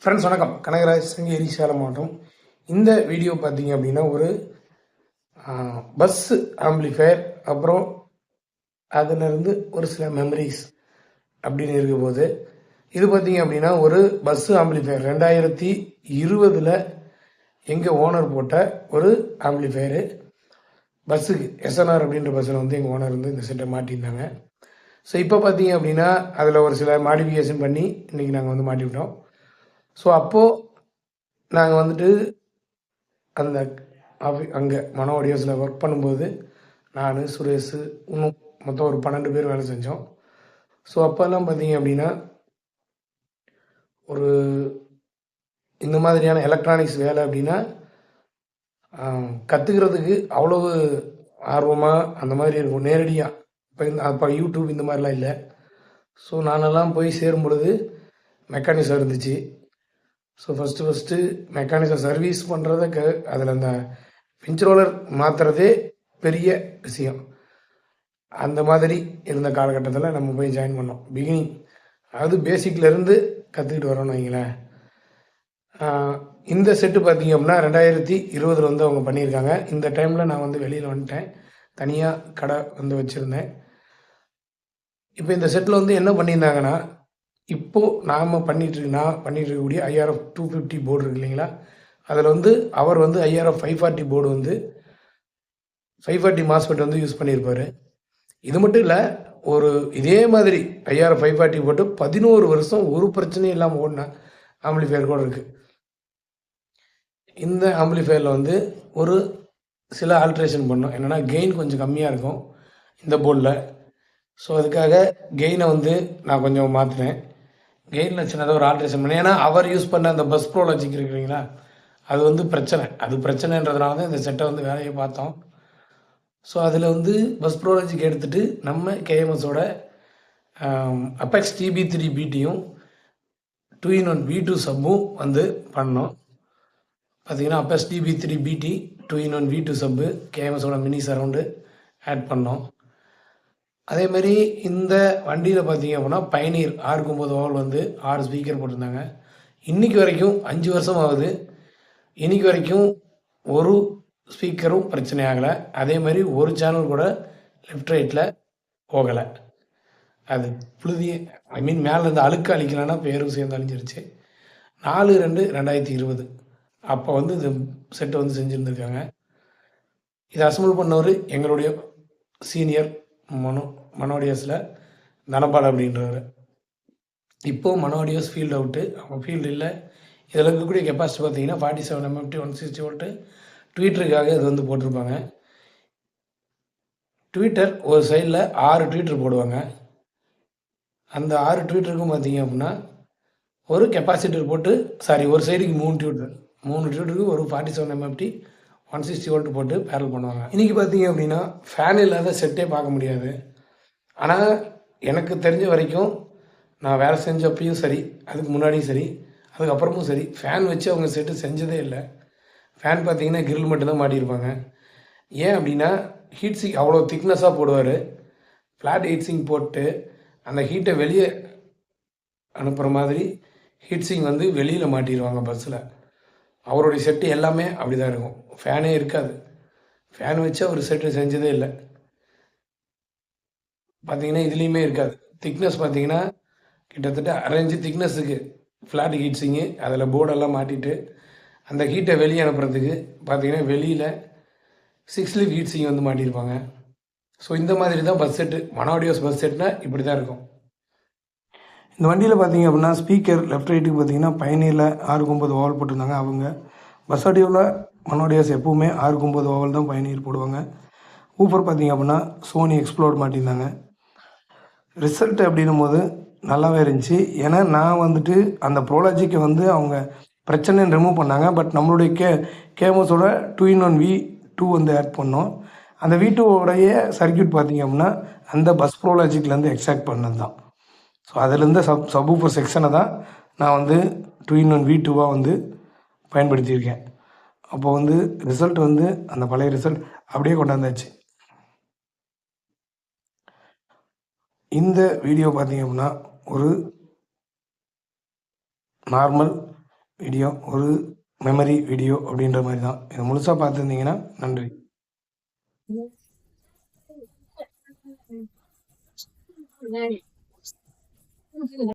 Friends வணக்கம். கனகராஜ் சிங்கேரி சேலம் மாவட்டம். இந்த வீடியோ பார்த்தீங்க அப்படின்னா ஒரு பஸ்ஸு ஆம்பிளிஃபயர், அப்புறம் அதிலிருந்து ஒரு சில மெமரிஸ் அப்படின்னு இருக்கும்போது, இது பார்த்தீங்க அப்படின்னா ஒரு பஸ்ஸு ஆம்பிளிஃபயர் 2020 எங்கள் ஓனர் போட்ட ஒரு ஆம்பிளிஃபயரு. பஸ்ஸுக்கு எஸ்என்ஆர் அப்படின்ற பஸ்ஸில் வந்து எங்கள் ஓனர் வந்து இந்த செட்டை மாட்டியிருந்தாங்க. ஸோ இப்போ பார்த்தீங்க அப்படின்னா அதில் ஒரு சில மாடிஃபிகேஷன் பண்ணி இன்றைக்கி நாங்கள் வந்து மாட்டிவிட்டோம். ஸோ அப்போது நாங்கள் வந்துட்டு அந்த அங்கே மனோ ஆடியோஸில் ஒர்க் பண்ணும்போது நான், சுரேஷ், இன்னும் மொத்தம் ஒரு 12 பேர் வேலை செஞ்சோம். ஸோ அப்போல்லாம் பார்த்தீங்க அப்படின்னா ஒரு இந்த மாதிரியான எலக்ட்ரானிக்ஸ் வேலை அப்படின்னா கற்றுக்கிறதுக்கு அவ்வளவு ஆர்வமாக அந்த மாதிரி இருக்கும் நேரடியாக. அப்போ யூடியூப் இந்த மாதிரிலாம் இல்லை. ஸோ நானெல்லாம் போய் சேரும் பொழுது மெக்கானிக்ஸாக இருந்துச்சு. ஸோ ஃபஸ்ட்டு மெக்கானிக்கல் சர்வீஸ் பண்ணுறத அதில் அந்த பிஞ்ச் ரோலர் மாற்றுறதே பெரிய விஷயம். அந்த மாதிரி இருந்த காலகட்டத்தில் நம்ம போய் ஜாயின் பண்ணோம். பிகினிங், அதாவது பேசிக்லேருந்து கற்றுக்கிட்டு வரோன்னு வைங்களேன். இந்த செட்டு பார்த்திங்க அப்படின்னா 2020 வந்து அவங்க பண்ணியிருக்காங்க. இந்த டைமில் நான் வந்து வெளியில் வந்துட்டேன், தனியாக கடை வந்து வச்சுருந்தேன். இப்போ இந்த செட்டில் வந்து என்ன பண்ணியிருந்தாங்கன்னா, இப்போது நான் பண்ணிகிட்டு இருக்கக்கூடிய ஐஆர்எஃப் 250 போர்டு இருக்கு இல்லைங்களா, அதில் வந்து அவர் வந்து ஐஆர்எஃப் 540 போர்டு வந்து 540 மாஸ்பெட் வந்து யூஸ் பண்ணியிருப்பார். இது மட்டும் இல்லை, ஒரு இதே மாதிரி ஐஆர்எஃப் 540 போட்டு 11 வருஷம் ஒரு பிரச்சனையும் இல்லாமல் ஓடின ஆம்பிளிஃபயர் கூட இருக்குது. இந்த ஆம்பிளிஃபயரில் வந்து ஒரு சில ஆல்ட்ரேஷன் பண்ணோம். என்னென்னா கெயின் கொஞ்சம் கம்மியாக இருக்கும் இந்த போர்டில். ஸோ அதுக்காக கெயினை வந்து நான் கொஞ்சம் மாற்றினேன். கெயினில் சின்னதாக ஒரு ஆல்ட்ரேஷன் பண்ணேன். ஏன்னா அவர் யூஸ் பண்ண அந்த பஸ் ப்ரோ லாஜிக் இருக்குங்களா, அது வந்து பிரச்சனைன்றதுனால தான் இந்த செட்டை வந்து வேலையை பார்த்தோம். ஸோ அதில் வந்து பஸ் ப்ரோ லாஜிக் எடுத்துகிட்டு நம்ம கேஎம்எஸோட அப்பெக்ஸ் TB3 பிடியும் 2-in-1 V2 சப்பும் வந்து பண்ணோம். பார்த்திங்கன்னா அப்பெக்ஸ் TB3 பிடி 2-in-1 V2 சப்பு கேஎம்எஸோட மினி சரவுண்டு ஆட் பண்ணோம். அதேமாதிரி இந்த வண்டியில் பார்த்திங்க அப்படின்னா பயனீர் 6 ஓவல் வந்து 6 ஸ்பீக்கர் போட்டிருந்தாங்க. இன்றைக்கி வரைக்கும் 5 வருஷம் ஆகுது. இன்றைக்கி வரைக்கும் ஒரு ஸ்பீக்கரும் பிரச்சனை ஆகலை. அதே மாதிரி ஒரு சேனல் கூட லெஃப்ட் ரைட்டில் போகலை. அது புழுதிய மேலே இருந்து அழுக்க அழிக்கலைன்னா பேரும் சேர்ந்து அழிஞ்சிருச்சு. 4/2/2020 அப்போ வந்து இந்த செட்டை வந்து செஞ்சுருந்துருக்காங்க. இதை அசம்பிள் பண்ணவர் எங்களுடைய சீனியர் மனோடியோஸில் தனபால் அப்படின்றவர். இப்போது மனோடியோஸ் ஃபீல்டு அவுட்டு, அவங்க ஃபீல்டு இல்லை. இதில் இருக்கக்கூடிய கெப்பாசிட்டி பார்த்தீங்கன்னா 47 MFT 160 வோல்ட்டு. ட்வீட்டருக்காக இது வந்து போட்டிருப்பாங்க. ட்வீட்டர் ஒரு சைடில் 6 ட்வீட்டர் போடுவாங்க. அந்த 6 ட்வீட்டருக்கும் பார்த்தீங்க அப்படின்னா ஒரு கெப்பாசிட்டர் போட்டு ஒரு சைடுக்கு 3 ட்வீட்டருக்கு ஒரு 47 MFT 160 வோல்ட் போட்டு பேரல் பண்ணுவாங்க. இன்றைக்கி பார்த்தீங்க அப்படின்னா ஃபேன் இல்லாத செட்டே பார்க்க முடியாது. ஆனால் எனக்கு தெரிஞ்ச வரைக்கும் நான் வேலை செஞ்சப்பையும் சரி, அதுக்கு முன்னாடியும் சரி, அதுக்கப்புறமும் சரி, ஃபேன் வச்சு அவங்க செட்டு செஞ்சதே இல்லை. ஃபேன் பார்த்தீங்கன்னா கிரில் மட்டும்தான் மாட்டியிருப்பாங்க. ஏன் அப்படின்னா ஹீட் சிங் அவ்வளோ திக்னஸாக போடுவார். ஃப்ளாட் ஹீட் சிங் போட்டு அந்த ஹீட்டை வெளியே அனுப்புகிற மாதிரி ஹீட் சிங் வந்து வெளியில் மாட்டிடுவாங்க பஸ்ஸில். அவருடைய செட்டு எல்லாமே அப்படி தான் இருக்கும். ஃபேனே இருக்காது. ஃபேன் வச்சு அவர் செட்டு செஞ்சதே இல்லை. பார்த்தீங்கன்னா இதுலேயுமே இருக்காது. திக்னஸ் பார்த்தீங்கன்னா கிட்டத்தட்ட 1.5 இன்ச் திக்னஸுக்கு ஃப்ளாட் ஹீட் சிங்கு. அதில் போர்டெல்லாம் மாட்டிட்டு அந்த ஹீட்டை வெளியே அனுப்புறதுக்கு பார்த்தீங்கன்னா வெளியில் 6 லீஃப் ஹீட் சிங் வந்து மாட்டியிருப்பாங்க. ஸோ இந்த மாதிரி தான் பஸ் செட்டு. மனோடியோஸ் பஸ் செட்னால் இப்படி தான் இருக்கும். இந்த வண்டியில் பார்த்தீங்க அப்படின்னா ஸ்பீக்கர் லெஃப்ட் ரைட்டுக்கு பார்த்தீங்கன்னா பயணியில் 6-9 ஓவல் போட்டிருந்தாங்க. அவங்க பஸ் ஆடியோவில் மனோடியோஸ் எப்போவுமே 6-9 ஓவல் தான் பயணியர் போடுவாங்க. ஊஃபர் பார்த்தீங்க அப்படின்னா சோனி எக்ஸ்ப்ளோர் மாட்டியிருந்தாங்க. ரிசல்ட் அப்படின்னும் போது நல்லாவே இருந்துச்சு. ஏன்னா நான் வந்துட்டு அந்த ப்ரோலாஜிக்கை வந்து அவங்க பிரச்சனைன்னு ரிமூவ் பண்ணாங்க. பட் நம்மளுடைய கேஎம்எஸோட 2-in-1 V2 வந்து ஆட் பண்ணோம். அந்த V2வோடைய சர்க்கியூட் பார்த்திங்க அப்படின்னா அந்த பஸ் ப்ரோலாஜிக்லேருந்து எக்ஸ்ட்ராக்ட் பண்ணது தான். ஸோ அதிலேருந்து சப்வூஃபர் செக்ஷனை தான் நான் வந்து 2-in-1 V2வாக வந்து பயன்படுத்தியிருக்கேன். அப்போ வந்து ரிசல்ட் வந்து அந்த பழைய ரிசல்ட் அப்படியே கொண்டாந்தாச்சு. இந்த வீடியோ பார்த்திங்க அப்படின்னா ஒரு நார்மல் வீடியோ, ஒரு மெமரி வீடியோ அப்படின்ற மாதிரி தான். இதை முழுசாக பார்த்துருந்தீங்கன்னா நன்றி.